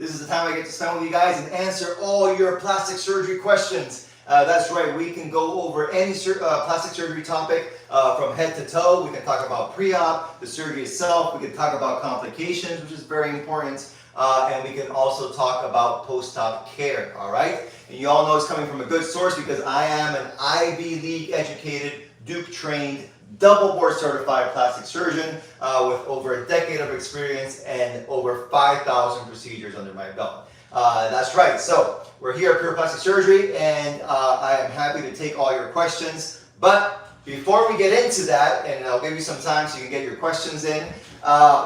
This is the time I get to spend with you guys and answer all your plastic surgery questions. That's right, we can go over any plastic surgery topic from head to toe. We can talk about pre-op, the surgery itself. We can talk about complications, which is very important. And we can also talk about post-op care, all right? And you all know it's coming from a good source because I am an Ivy League educated, Duke trained, double board certified plastic surgeon with over a decade of experience and over 5,000 procedures under my belt. That's right, so we're here at Pure Plastic Surgery and I am happy to take all your questions. But before we get into that, and I'll give you some time so you can get your questions in,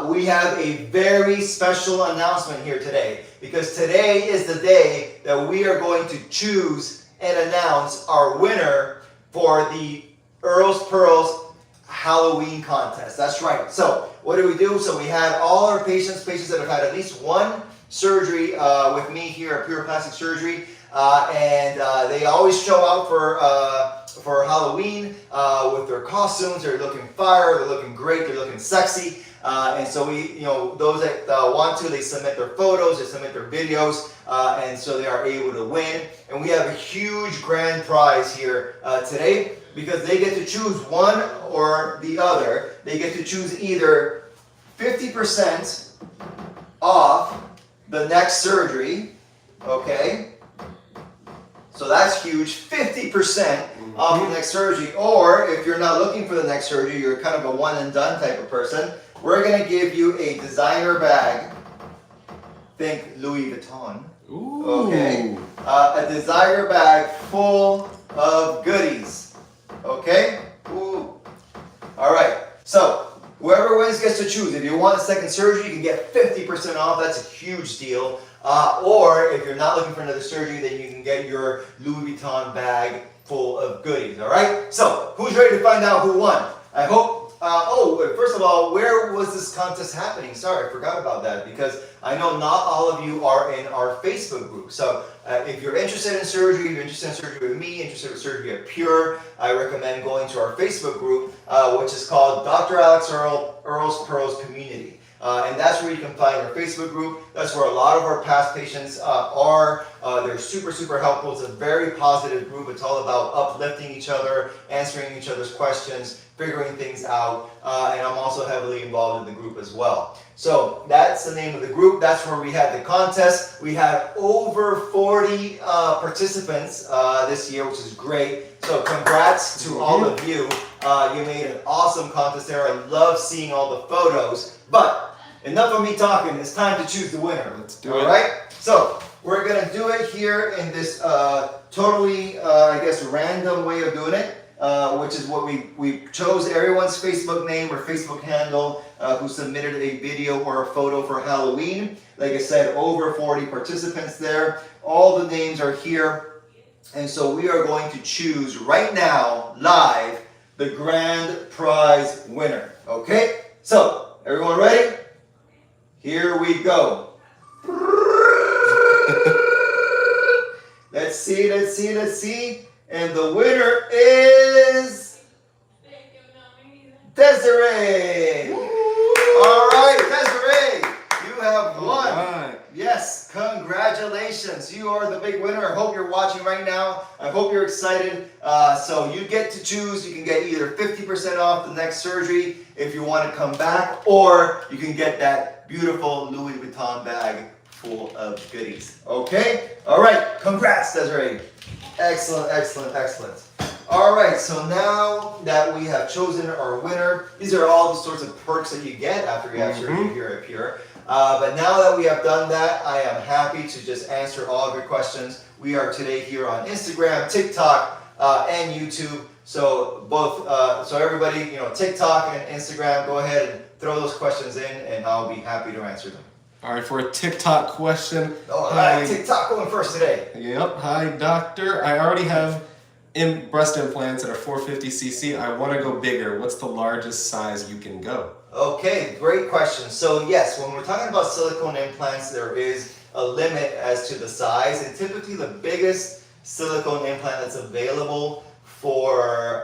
we have a very special announcement here today because today is the day that we are going to choose and announce our winner for the Earl's Pearls Halloween contest. That's right. So what do we do? So we had all our patients that have had at least one surgery with me here at Pure Plastic Surgery, and they always show out for Halloween with their costumes. They're looking fire. They're looking great. They're looking sexy. And so we, those that want to, they submit their photos, they submit their videos, and so they are able to win. And we have a huge grand prize here today because they get to choose one or the other. They get to choose either 50% off the next surgery, okay? So that's huge, 50% off the next surgery. Or if you're not looking for the next surgery, you're kind of a one and done type of person, we're gonna give you a designer bag. Think Louis Vuitton. Ooh. Okay? A designer bag full of goodies. Okay? Ooh. All right. So whoever wins gets to choose. If you want a second surgery, you can get 50% off. That's a huge deal. Or if you're not looking for another surgery, then you can get your Louis Vuitton bag full of goodies. All right? So who's ready to find out who won? I hope. First of all, where was this contest happening? Sorry, I forgot about that because I know not all of you are in our Facebook group. So if you're interested in surgery, you're interested in surgery with me, interested in surgery at Pure, I recommend going to our Facebook group, which is called Dr. Alex Earl's Pearls Community. And that's where you can find our Facebook group. That's where a lot of our past patients are. They're super, super helpful. It's a very positive group. It's all about uplifting each other, answering each other's questions, figuring things out. And I'm also heavily involved in the group as well. So that's the name of the group. That's where we had the contest. We had over 40 participants this year, which is great. So congrats to all of you. You made an awesome contest there. I love seeing all the photos. But enough of me talking. It's time to choose the winner. Let's do it. All right? So we're going to do it here in this totally, random way of doing it, which is what we chose everyone's Facebook name or Facebook handle who submitted a video or a photo for Halloween. Like I said, over 40 participants there. All the names are here. And so we are going to choose right now, live, the grand prize winner. Okay? So, everyone ready? Here we go. Let's see. And the winner is Desiree. All right, Desiree, you have won. Right. Yes, congratulations. You are the big winner. I hope you're watching right now. I hope you're excited. So you get to choose. You can get either 50% off the next surgery if you want to come back, or you can get that beautiful Louis Vuitton bag full of goodies. Okay? All right. Congrats, Desiree. Excellent. All right. So now that we have chosen our winner, these are all the sorts of perks that you get after you have surgery here at Pure. But now that we have done that, I am happy to just answer all of your questions. We are today here on Instagram, TikTok, and YouTube. So so everybody, TikTok and Instagram, go ahead and throw those questions in, and I'll be happy to answer them. All right, for a TikTok question. All right, TikTok going first today. Yep. Hi, doctor. I already have breast implants that are 450cc. I want to go bigger. What's the largest size you can go? Okay, great question. So yes, when we're talking about silicone implants, there is a limit as to the size, and typically the biggest silicone implant that's available for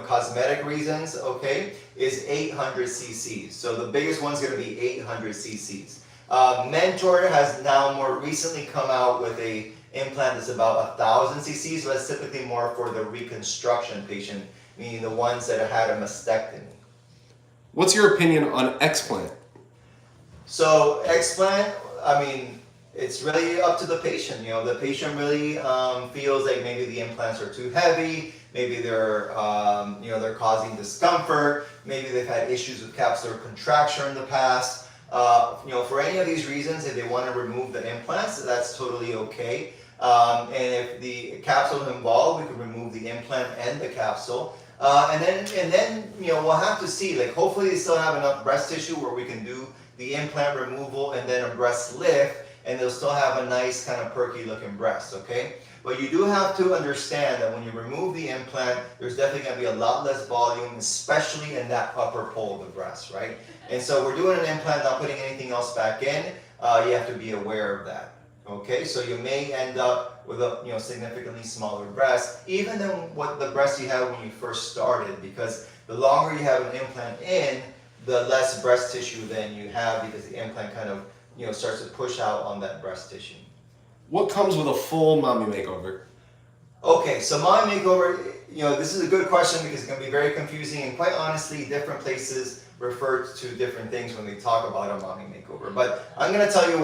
cosmetic reasons, okay, is 800 cc's. So the biggest one's going to be 800 cc's. Mentor has now more recently come out with a implant that's about 1,000 cc's, but it's typically more for the reconstruction patient, meaning the ones that have had a mastectomy. What's your opinion on explant? So explant, I mean, it's really up to the patient. You know, the patient really feels like maybe the implants are too heavy, maybe they're, they're causing discomfort, maybe they've had issues with capsular contracture in the past. For any of these reasons, if they want to remove the implants, that's totally okay. And if the capsule is involved, we can remove the implant and the capsule. And then we'll have to see, like, hopefully they still have enough breast tissue where we can do the implant removal and then a breast lift, and they'll still have a nice kind of perky looking breast, okay? But you do have to understand that when you remove the implant, there's definitely going to be a lot less volume, especially in that upper pole of the breast, right? And so we're doing an implant, not putting anything else back in. You have to be aware of that. Okay, so you may end up with a significantly smaller breast, even than what the breast you had when you first started, because the longer you have an implant in, the less breast tissue then you have, because the implant kind of starts to push out on that breast tissue. What comes with a full mommy makeover? Okay, so mommy makeover, this is a good question because it can be very confusing, and quite honestly, different places refer to different things when they talk about a mommy makeover. But I'm going to tell you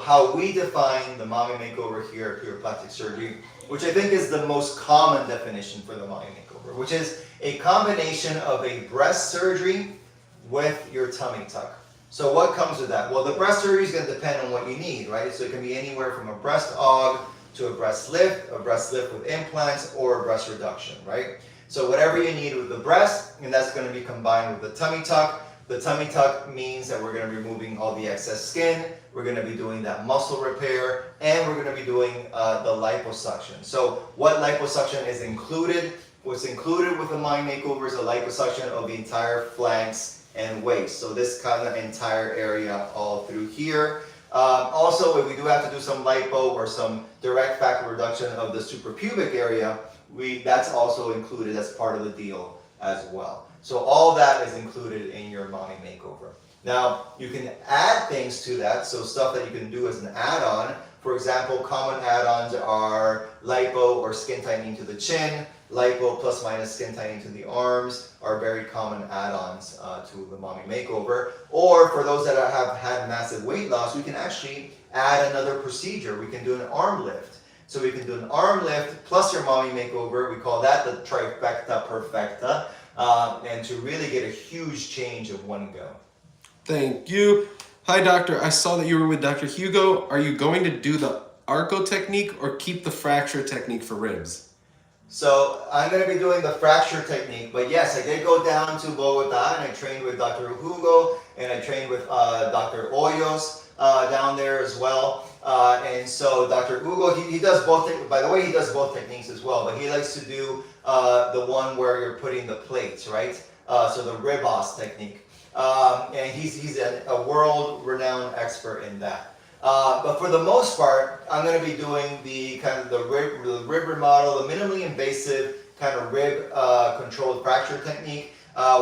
how we define the mommy makeover here at Pure Plastic Surgery, which I think is the most common definition for the mommy makeover, which is a combination of a breast surgery with your tummy tuck. So what comes with that? Well, the breast surgery is going to depend on what you need, right? So it can be anywhere from a breast aug to a breast lift with implants, or a breast reduction, right? So whatever you need with the breast, and that's going to be combined with the tummy tuck. The tummy tuck means that we're going to be removing all the excess skin, we're going to be doing that muscle repair, and we're going to be doing the liposuction. So what liposuction is included? What's included with the mommy makeover is a liposuction of the entire flanks and waist. So this kind of entire area all through here. Also, if we do have to do some lipo or some direct fat reduction of the suprapubic area, that's also included as part of the deal as well. So all that is included in your mommy makeover. Now, you can add things to that, so stuff that you can do as an add-on. For example, common add-ons are lipo or skin tightening to the chin. Lipo plus minus skin tightening to the arms are very common add-ons to the mommy makeover. Or for those that have had massive weight loss, we can actually add another procedure. We can do an arm lift. So we can do an arm lift plus your mommy makeover. We call that the trifecta perfecta. And to really get a huge change of one go. Thank you. Hi, doctor. I saw that you were with Dr. Hugo. Are you going to do the arco technique or keep the fracture technique for ribs? So I'm going to be doing the fracture technique, but yes, I did go down to Bogota and I trained with Dr. Hugo and I trained with Dr. Hoyos down there as well. And so Dr. Hugo, he does both, by the way, he does both techniques as well, but he likes to do the one where you're putting the plates, right? So the ribos technique. And he's a world-renowned expert in that. But for the most part, I'm going to be doing the kind of the rib remodel, the minimally invasive kind of rib controlled fracture technique,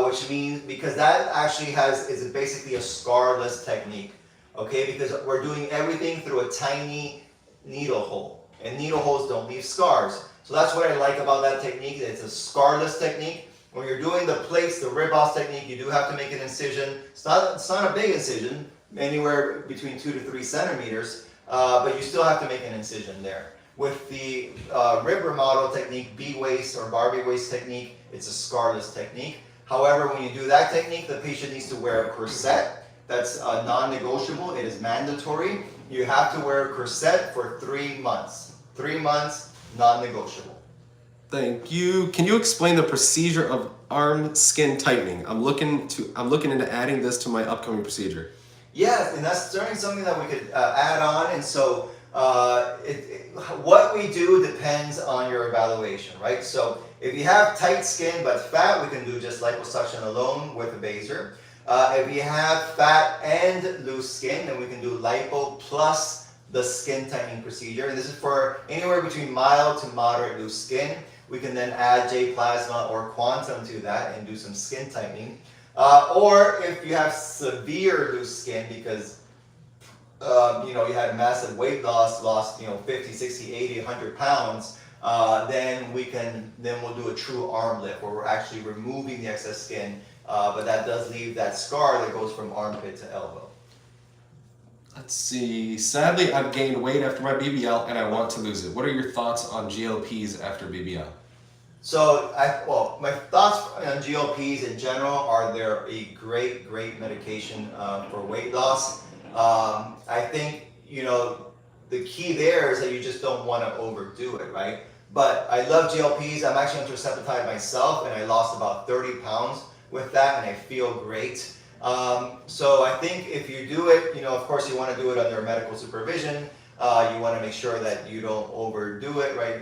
which means, because that actually is basically a scarless technique, okay? Because we're doing everything through a tiny needle hole, and needle holes don't leave scars. So that's what I like about that technique. It's a scarless technique. When you're doing the plates, the ribos technique, you do have to make an incision. It's not a big incision, anywhere between 2 to 3 centimeters, but you still have to make an incision there. With the rib remodel technique, B-waist or Barbie waist technique, it's a scarless technique. However, when you do that technique, the patient needs to wear a corset. That's non-negotiable. It is mandatory. You have to wear a corset for 3 months. 3 months, non-negotiable. Thank you. Can you explain the procedure of arm skin tightening? I'm looking into adding this to my upcoming procedure. Yeah, and that's certainly something that we could add on. And so what we do depends on your evaluation, right? So if you have tight skin but fat, we can do just liposuction alone with a baser. If you have fat and loose skin, then we can do lipo plus the skin tightening procedure. And this is for anywhere between mild to moderate loose skin. We can then add J-plasma or quantum to that and do some skin tightening. Or if you have severe loose skin because you had massive weight loss, lost 50, 60, 80, 100 pounds, then we'll do a true arm lift where we're actually removing the excess skin, but that does leave that scar that goes from armpit to elbow. Let's see. Sadly, I've gained weight after my BBL and I want to lose it. What are your thoughts on GLPs after BBL? So, my thoughts on GLPs in general are they're a great medication for weight loss. I think, the key there is that you just don't want to overdo it, right? But I love GLPs. I'm actually on tirzepatide myself, and I lost about 30 pounds with that, and I feel great. So I think if you do it, of course you want to do it under medical supervision. You want to make sure that you don't overdo it, right?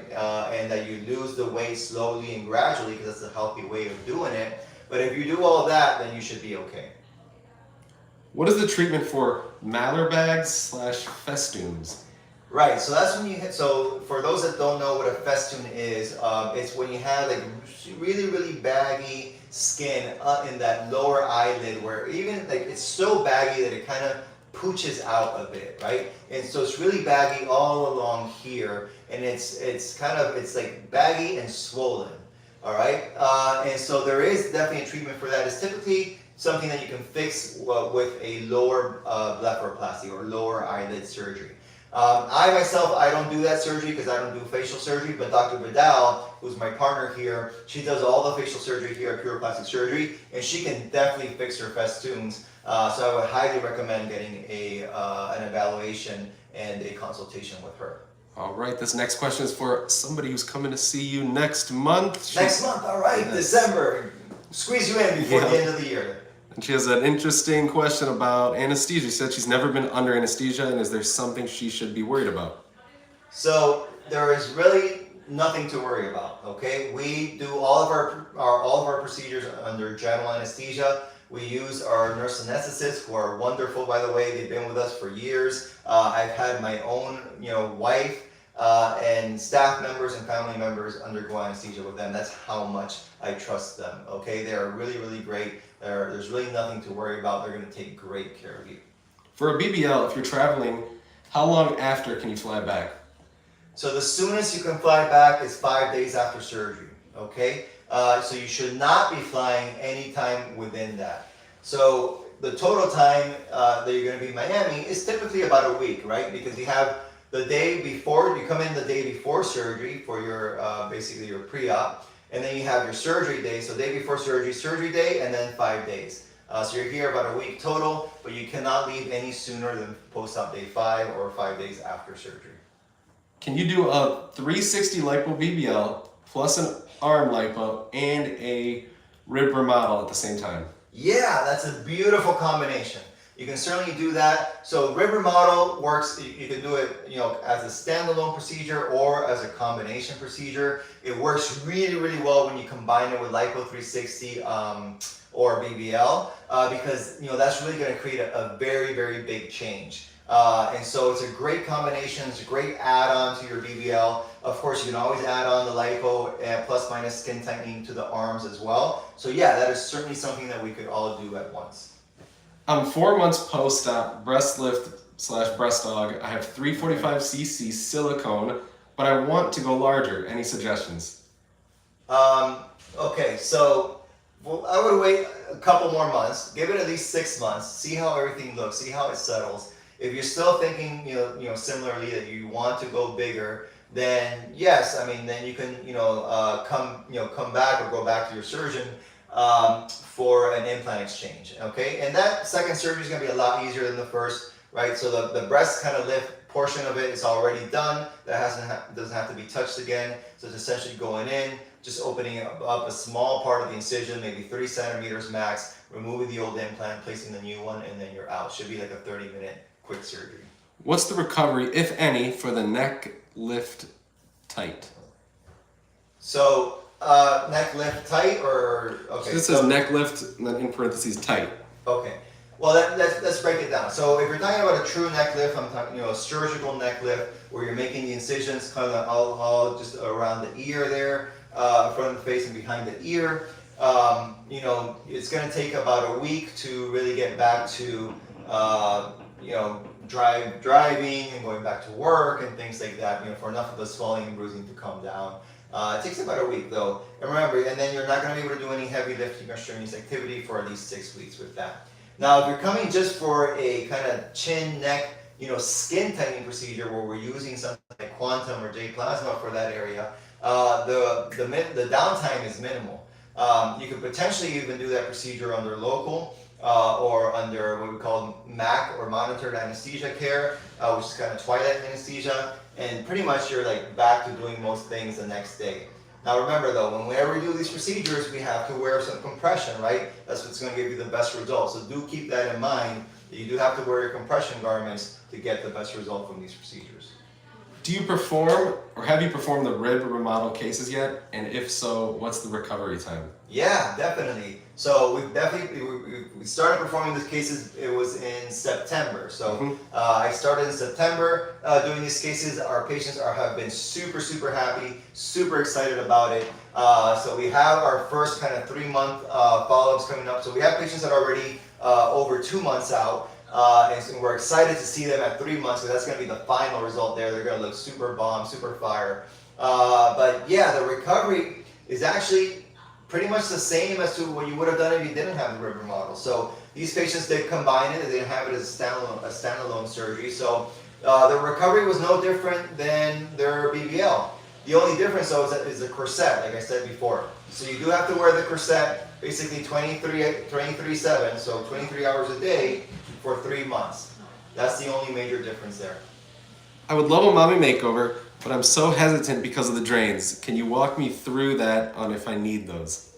And that you lose the weight slowly and gradually, because that's a healthy way of doing it. But if you do all that, then you should be okay. What is the treatment for malar bags / festoons? Right, so that's when so for those that don't know what a festoon is, it's when you have like really baggy skin in that lower eyelid where even like it's so baggy that it kind of pooches out a bit, right? And so it's really baggy all along here, and it's like baggy and swollen, all right? And so there is definitely a treatment for that. It's typically something that you can fix with a lower blepharoplasty or lower eyelid surgery. I myself, I don't do that surgery because I don't do facial surgery, but Dr. Vidal, who's my partner here, she does all the facial surgery here at Pure Plastic Surgery, and she can definitely fix her festoons. So I would highly recommend getting an evaluation and a consultation with her. All right, this next question is for somebody who's coming to see you next month. Next month, all right, yes. December. Squeeze you in before the end of the year. And she has an interesting question about anesthesia. She said she's never been under anesthesia, and is there something she should be worried about? So there is really nothing to worry about. Okay, we do all of our procedures under general anesthesia. We use our nurse anesthetists, who are wonderful, by the way. They've been with us for years. I've had my own, wife and staff members and family members undergo anesthesia with them. That's how much I trust them. Okay, they are really great. There's really nothing to worry about. They're going to take great care of you. For a BBL, if you're traveling, how long after can you fly back? So the soonest you can fly back is 5 days after surgery. Okay, so you should not be flying anytime within that. So the total time that you're going to be in Miami is typically about a week, right? Because you have the day before, you come in the day before surgery for your basically your pre-op. And then you have your surgery day, so day before surgery, surgery day, and then 5 days. So you're here about a week total, but you cannot leave any sooner than post-op day 5 or 5 days after surgery. Can you do a 360 lipo BBL plus an arm lipo and a rib remodel at the same time? Yeah, that's a beautiful combination. You can certainly do that. So rib remodel works, you can do it as a standalone procedure or as a combination procedure. It works really well when you combine it with lipo 360 or BBL because that's really going to create a very big change. And so it's a great combination, it's a great add-on to your BBL. Of course, you can always add on the lipo and plus minus skin tightening to the arms as well. So yeah, that is certainly something that we could all do at once. I'm 4 months post-op breast lift / breast aug. I have 345cc silicone, but I want to go larger. Any suggestions? Okay, so I would wait a couple more months. Give it at least 6 months. See how everything looks. See how it settles. If you're still thinking, similarly that you want to go bigger, then yes, then you can, come back or go back to your surgeon for an implant exchange, okay? And that second surgery is going to be a lot easier than the first, right? So the breast kind of lift portion of it is already done. That doesn't have to be touched again. So it's essentially going in, just opening up a small part of the incision, maybe 3 centimeters max, removing the old implant, placing the new one, and then you're out. Should be like a 30-minute quick surgery. What's the recovery, if any, for the neck lift tight? So neck lift tight or okay? So this says neck lift and then in parentheses tight. Okay. Well, let's break it down. So if you're talking about a true neck lift, I'm talking a surgical neck lift where you're making the incisions kind of all just around the ear there, front of the face and behind the ear. you know, it's going to take about a week to really get back to, you know, driving and going back to work and things like that, you know, for enough of the swelling and bruising to calm down. It takes about a week though. And remember, and then you're not going to be able to do any heavy lifting or strenuous activity for at least 6 weeks with that. Now, if you're coming just for a kind of chin, neck, you know, skin tightening procedure where we're using something like Quantum or J Plasma for that area, the downtime is minimal. You could potentially even do that procedure under local or under what we call MAC or monitored anesthesia care, which is kind of twilight anesthesia, and pretty much you're like back to doing most things the next day. Now remember though, whenever we do these procedures, we have to wear some compression, right? That's what's going to give you the best results. So do keep that in mind, that you do have to wear your compression garments to get the best result from these procedures. Do you perform, or have you performed the rib remodel cases yet? And if so, what's the recovery time? Yeah, definitely. So we started performing these cases. It was in September. So I started in September doing these cases. Our patients have been super happy, super excited about it. So we have our first kind of 3-month follow-ups coming up. So we have patients that are already over 2 months out. And so we're excited to see them at 3 months, because that's going to be the final result there. They're going to look super bomb, super fire. But yeah, the recovery is actually pretty much the same as to what you would have done if you didn't have the rib remodel. So these patients did combine it. They didn't have it as a standalone surgery. So the recovery was no different than their BBL. The only difference though is the corset, like I said before. So you do have to wear the corset basically 23/7, so 23 hours a day for 3 months. That's the only major difference there. I would love a mommy makeover, but I'm so hesitant because of the drains. Can you walk me through that on if I need those?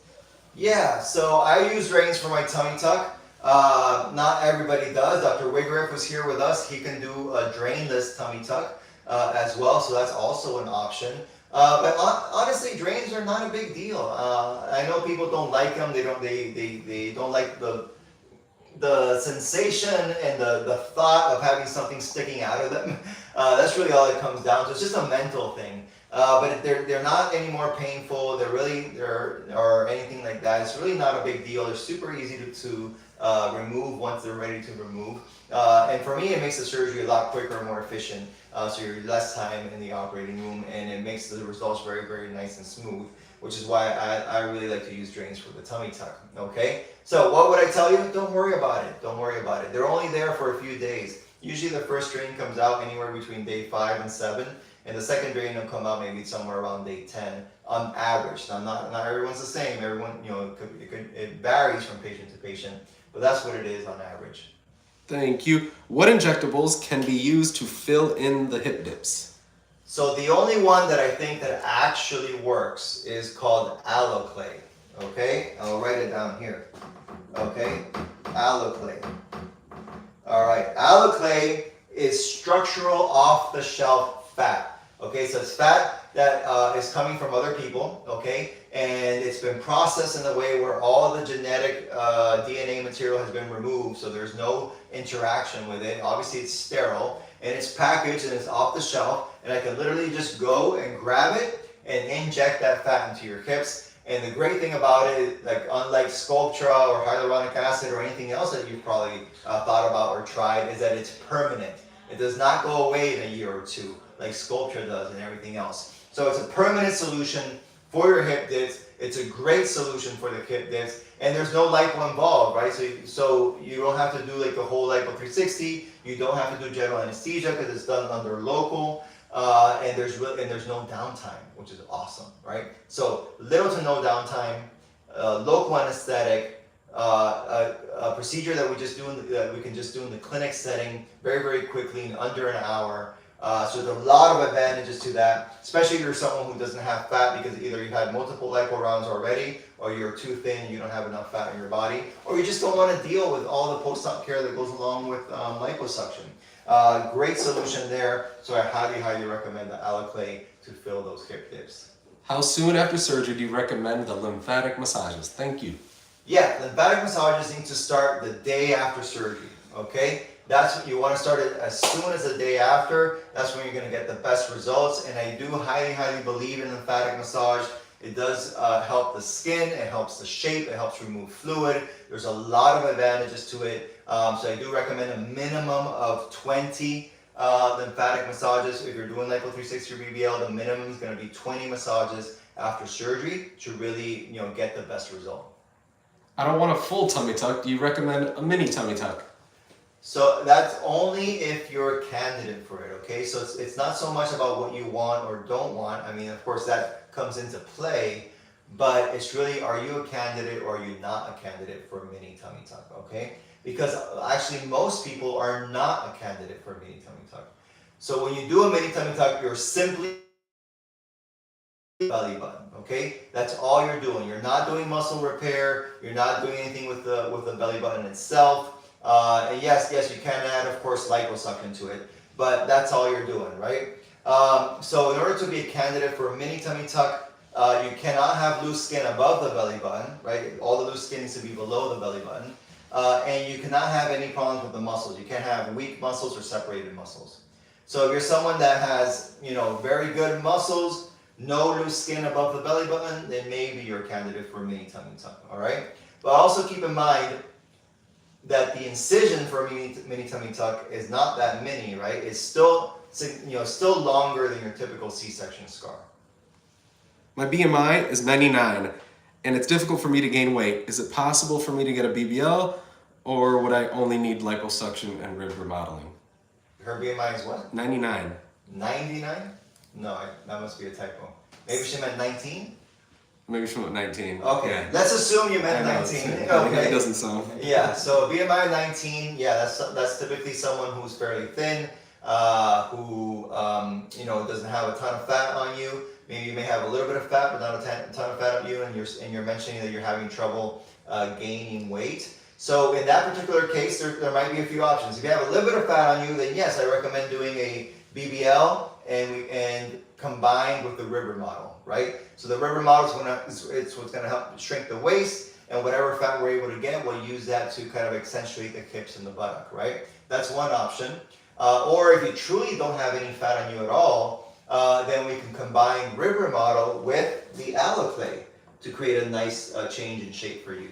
Yeah, so I use drains for my tummy tuck. Not everybody does. Dr. Wigriff was here with us. He can do a drainless tummy tuck as well, so that's also an option. But honestly, drains are not a big deal. I know people don't like them. They don't like the sensation and the thought of having something sticking out of them. That's really all it comes down to. It's just a mental thing. But they're not any more painful. Or anything like that. It's really not a big deal. They're super easy to remove once they're ready to remove. And for me, it makes the surgery a lot quicker and more efficient. So you're less time in the operating room, and it makes the results very nice and smooth, which is why I really like to use drains for the tummy tuck. Okay? So what would I tell you? Don't worry about it. Don't worry about it. They're only there for a few days. Usually the first drain comes out anywhere between day 5 and 7, and the second drain will come out maybe somewhere around day 10 on average. Now not everyone's the same. Everyone, you know, it varies from patient to patient, but that's what it is on average. Thank you. What injectables can be used to fill in the hip dips? So the only one that I think that actually works is called Alloclay. Okay, I'll write it down here. Okay, Alloclay. All right, Alloclay is structural off-the-shelf fat. Okay, so it's fat that is coming from other people. Okay, and it's been processed in a way where all the genetic DNA material has been removed, so there's no interaction with it. Obviously, it's sterile, and it's packaged and it's off the shelf, and I can literally just go and grab it and inject that fat into your hips. And the great thing about it, like unlike Sculptra or hyaluronic acid or anything else that you've probably thought about or tried, is that it's permanent. It does not go away in a year or two like Sculptra does and everything else. So it's a permanent solution for your hip dips. It's a great solution for the hip dips, and there's no lipo involved, right? So you don't have to do like the whole lipo 360. You don't have to do general anesthesia because it's done under local, and there's no downtime, which is awesome, right? So little to no downtime, local anesthetic, a procedure that we can just do in the clinic setting very quickly in under an hour. So there's a lot of advantages to that, especially if you're someone who doesn't have fat because either you've had multiple lipo rounds already, or you're too thin, you don't have enough fat in your body, or you just don't want to deal with all the post-op care that goes along with liposuction. Great solution there, so I highly recommend the Alloclay to fill those hip dips. How soon after surgery do you recommend the lymphatic massages? Thank you. Yeah, lymphatic massages need to start the day after surgery, okay? That's what you want to start it as soon as the day after. That's when you're going to get the best results. And I do highly believe in lymphatic massage. It does help the skin, it helps the shape, it helps remove fluid. There's a lot of advantages to it. So I do recommend a minimum of 20 lymphatic massages. If you're doing Lipo360 or BBL, the minimum is going to be 20 massages after surgery to really, get the best result. I don't want a full tummy tuck. Do you recommend a mini tummy tuck? So that's only if you're a candidate for it, okay? So it's not so much about what you want or don't want. I mean, of course, that comes into play, but it's really, are you a candidate or are you not a candidate for a mini tummy tuck, okay? Because actually most people are not a candidate for a mini tummy tuck. So when you do a mini tummy tuck, you're simply belly button, okay? That's all you're doing. You're not doing muscle repair. You're not doing anything with the belly button itself. And yes, you can add, of course, liposuction to it, but that's all you're doing, right? So in order to be a candidate for a mini tummy tuck, you cannot have loose skin above the belly button, right? All the loose skin needs to be below the belly button. And you cannot have any problems with the muscles. You can't have weak muscles or separated muscles. So if you're someone that has, very good muscles, no loose skin above the belly button, then maybe you're a candidate for a mini tummy tuck, all right? But also keep in mind that the incision for a mini tummy tuck is not that mini, right? It's still, still longer than your typical C-section scar. My BMI is 99, and it's difficult for me to gain weight. Is it possible for me to get a BBL, or would I only need liposuction and rib remodeling? Her BMI is what? 99. 99? No, that must be a typo. Maybe she meant 19? Maybe she meant 19. Okay, Yeah. let's assume you meant 19. Okay. It doesn't sound. Yeah, so BMI 19, yeah, that's typically someone who's fairly thin, who doesn't have a ton of fat on you. Maybe you may have a little bit of fat, but not a ton of fat on you, and you're mentioning that you're having trouble gaining weight. So in that particular case, there might be a few options. If you have a little bit of fat on you, then yes, I recommend doing a BBL and combined with the rib remodel, right? So the rib remodel is what's gonna help shrink the waist, and whatever fat we're able to get, we'll use that to kind of accentuate the hips and the buttock, right? That's one option. Or if you truly don't have any fat on you at all, then we can combine rib remodel with the alloclay to create a nice change in shape for you.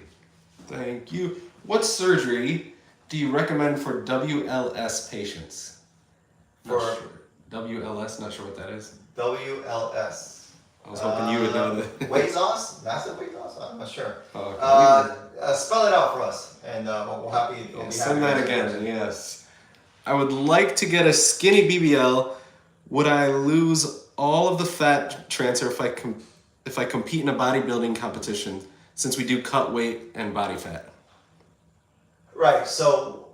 Thank you. What surgery do you recommend for WLS patients? WLS, not sure what that is. WLS. I was hoping you would know that. Weight loss? Massive weight loss? I'm not sure. Okay. Spell it out for us, and we'll be happy. Send that again, yes. I would like to get a skinny BBL. Would I lose all of the fat transfer if I compete in a bodybuilding competition, since we do cut weight and body fat? Right, so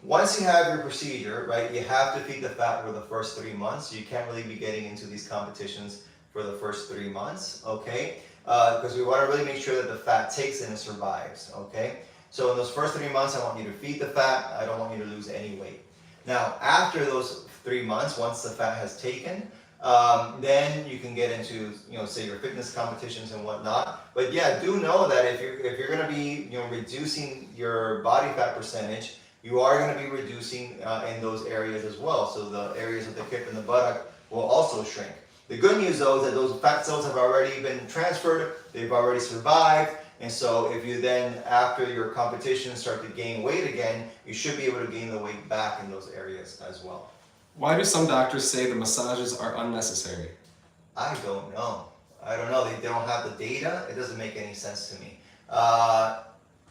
once you have your procedure, right, you have to feed the fat for the first 3 months. So you can't really be getting into these competitions for the first 3 months, okay? Because we want to really make sure that the fat takes in and survives, okay? So in those first 3 months, I want you to feed the fat. I don't want you to lose any weight. Now, after those 3 months, once the fat has taken, then you can get into, say your fitness competitions and whatnot. But yeah, do know that if you're going to be, reducing your body fat percentage, you are going to be reducing in those areas as well. So the areas of the hip and the buttock will also shrink. The good news though is that those fat cells have already been transferred, they've already survived, and so if you then, after your competition, start to gain weight again, you should be able to gain the weight back in those areas as well. Why do some doctors say the massages are unnecessary? I don't know. They don't have the data. It doesn't make any sense to me.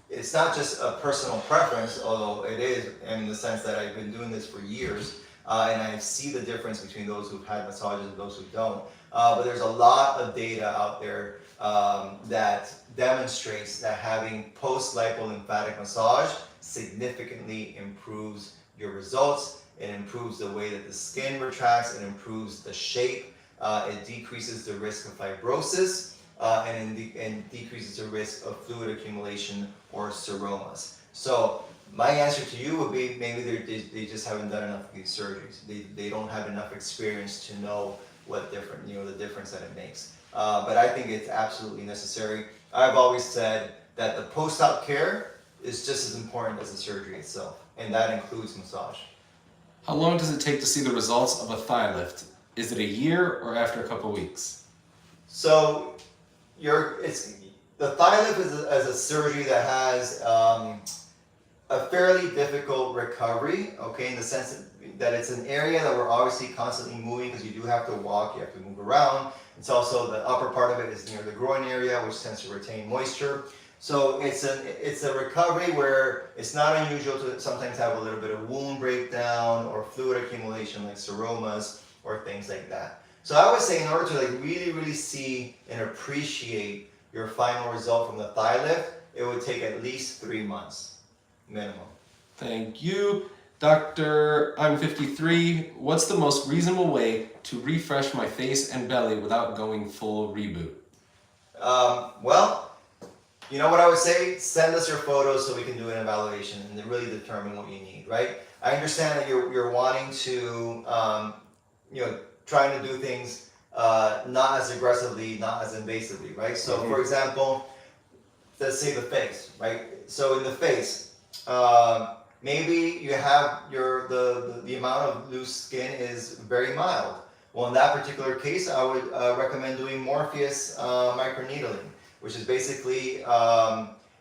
It's not just a personal preference, although it is in the sense that I've been doing this for years, and I see the difference between those who've had massages and those who don't. But there's a lot of data out there that demonstrates that having post-lipolymphatic massage significantly improves your results. It improves the way that the skin retracts, it improves the shape, it decreases the risk of fibrosis, and decreases the risk of fluid accumulation or seromas. So my answer to you would be maybe they just haven't done enough of these surgeries. They don't have enough experience to know what the difference that it makes. But I think it's absolutely necessary. I've always said that the post-op care is just as important as the surgery itself, and that includes massage. How long does it take to see the results of a thigh lift? Is it a year or after a couple weeks? So the thigh lift is a surgery that has a fairly difficult recovery, okay, in the sense that it's an area that we're obviously constantly moving because you do have to walk, you have to move around. It's also the upper part of it is near the groin area, which tends to retain moisture. So it's a recovery where it's not unusual to sometimes have a little bit of wound breakdown or fluid accumulation like seromas or things like that. So I would say in order to like really see and appreciate your final result from the thigh lift, it would take at least 3 months minimum. Thank you. Doctor, I'm 53. What's the most reasonable way to refresh my face and belly without going full reboot? Well, you know what I would say? Send us your photos so we can do an evaluation and really determine what you need, right? I understand that you're wanting to, trying to do things not as aggressively, not as invasively, right? So, for example, let's say the face, right? So in the face, maybe you have the amount of loose skin is very mild. Well, in that particular case, I would recommend doing Morpheus microneedling, which is basically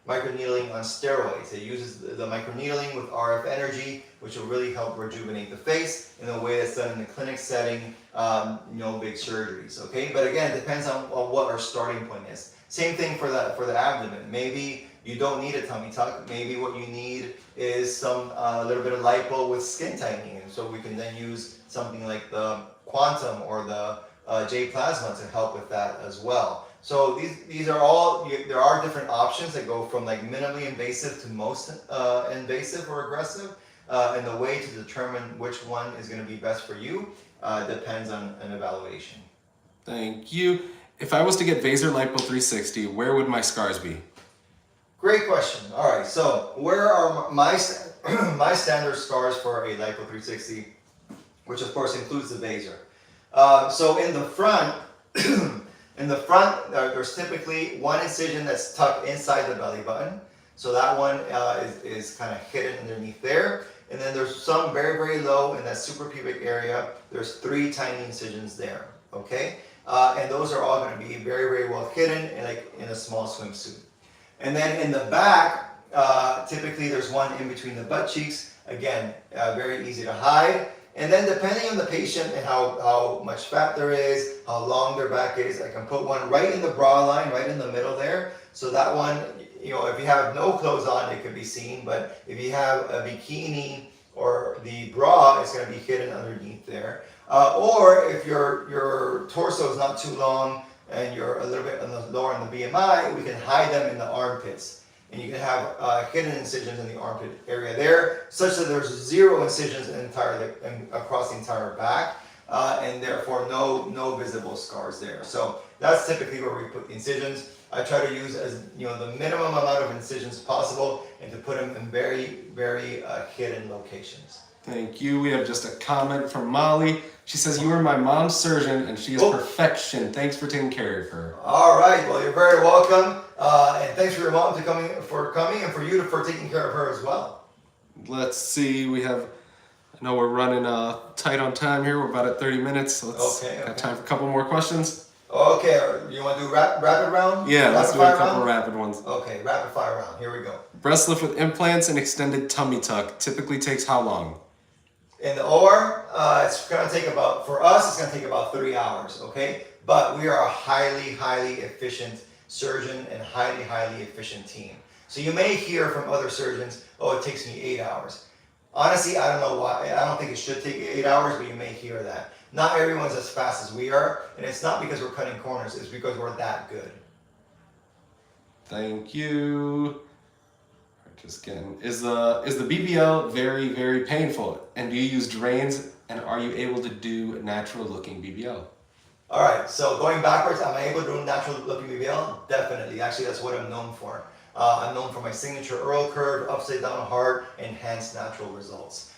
microneedling on steroids. It uses the microneedling with RF energy, which will really help rejuvenate the face in a way that's done in the clinic setting, no big surgeries, okay? But again, it depends on what our starting point is. Same thing for the abdomen. Maybe you don't need a tummy tuck. Maybe what you need is a little bit of lipo with skin tightening, and so we can then use something like the Quantum or the J Plasma to help with that as well. So these are all, there are different options that go from like minimally invasive to most invasive or aggressive, and the way to determine which one is going to be best for you depends on an evaluation. Thank you. If I was to get Vaser Lipo 360, where would my scars be? Great question. All right, so where are my standard scars for a Lipo 360, which of course includes the Vaser. So in the front, there's typically one incision that's tucked inside the belly button. So that one is kind of hidden underneath there. And then there's some very low in that suprapubic area. There's 3 tiny incisions there, okay? And those are all going to be very well hidden in a small swimsuit. And then in the back, typically there's one in between the butt cheeks. Again, very easy to hide. And then depending on the patient and how much fat there is, how long their back is, I can put one right in the bra line, right in the middle there. So that one, if you have no clothes on, it could be seen. But if you have a bikini or the bra, it's going to be hidden underneath there. Or if your torso is not too long and you're a little bit lower in the BMI, we can hide them in the armpits. And you can have hidden incisions in the armpit area there, such that there's 0 incisions across the entire back, and therefore no visible scars there. So that's typically where we put the incisions. I try to use the minimum amount of incisions possible, and to put them in very hidden locations. Thank you. We have just a comment from Molly. She says, "You are my mom's surgeon, and she is perfection. Thanks for taking care of her." All right. Well, you're very welcome, and thanks for your mom for coming, and for you for taking care of her as well. Let's see. I know we're running tight on time here. We're about at 30 minutes. Got time for a couple more questions. Okay. You want to do rapid round? Yeah, let's do a couple rapid ones. Okay, rapid fire round. Here we go. Breast lift with implants and extended tummy tuck typically takes how long? In the OR, it's going to take about 3 hours, okay? But we are a highly efficient surgeon and highly efficient team. So you may hear from other surgeons, oh, it takes me 8 hours. Honestly, I don't know why. I don't think it should take 8 hours, but you may hear that. Not everyone's as fast as we are, and it's not because we're cutting corners, it's because we're that good. Thank you. Just kidding. Is the BBL very painful? And do you use drains? And are you able to do natural looking BBL? All right. So going backwards, am I able to do natural looking BBL? Definitely. Actually, that's what I'm known for. I'm known for my signature Earl curve, upside down heart, enhanced natural results.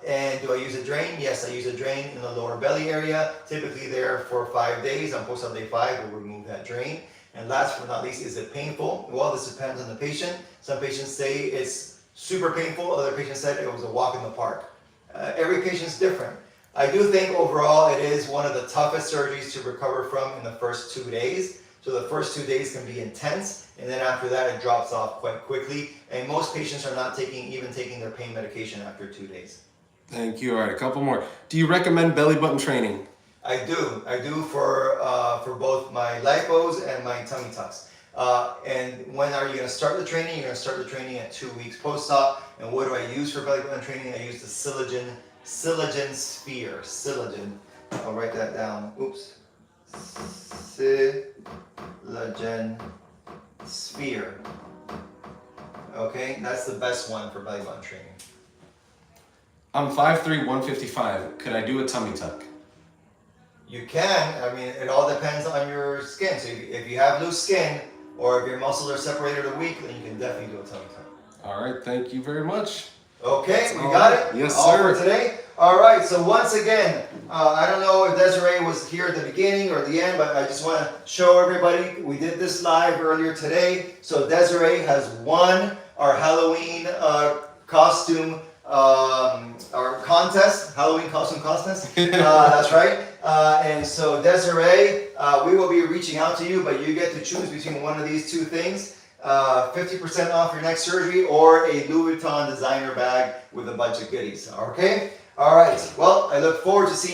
And do I use a drain? Yes, I use a drain in the lower belly area. Typically there for 5 days. On post-op day 5, we'll remove that drain. And last but not least, is it painful? Well, this depends on the patient. Some patients say it's super painful. Other patients said it was a walk in the park. Every patient's different. I do think overall it is one of the toughest surgeries to recover from in the first 2 days. So the first 2 days can be intense, and then after that it drops off quite quickly. And most patients are not even taking their pain medication after 2 days. Thank you. All right, a couple more. Do you recommend belly button training? I do for both my lipos and my tummy tucks. And when are you going to start the training? You're going to start the training at 2 weeks post-op. And what do I use for belly button training? I use the Silogen Sphere. Silogen. I'll write that down. Oops. Silogen Sphere. Okay, that's the best one for belly button training. I'm 5'3", 155. Could I do a tummy tuck? You can. I mean, it all depends on your skin. So if you have loose skin or if your muscles are separated or weak, then you can definitely do a tummy tuck. All right, thank you very much. Okay, we got it? Yes, all sir. For today? All right, so once again, I don't know if Desiree was here at the beginning or the end, but I just want to show everybody, we did this live earlier today. So Desiree has won our Halloween costume our contest, Halloween costume contest. That's right. And so Desiree, we will be reaching out to you, but you get to choose between one of these two things. 50% off your next surgery or a Louis Vuitton designer bag with a bunch of goodies. Okay? All right. Well, I look forward to seeing you.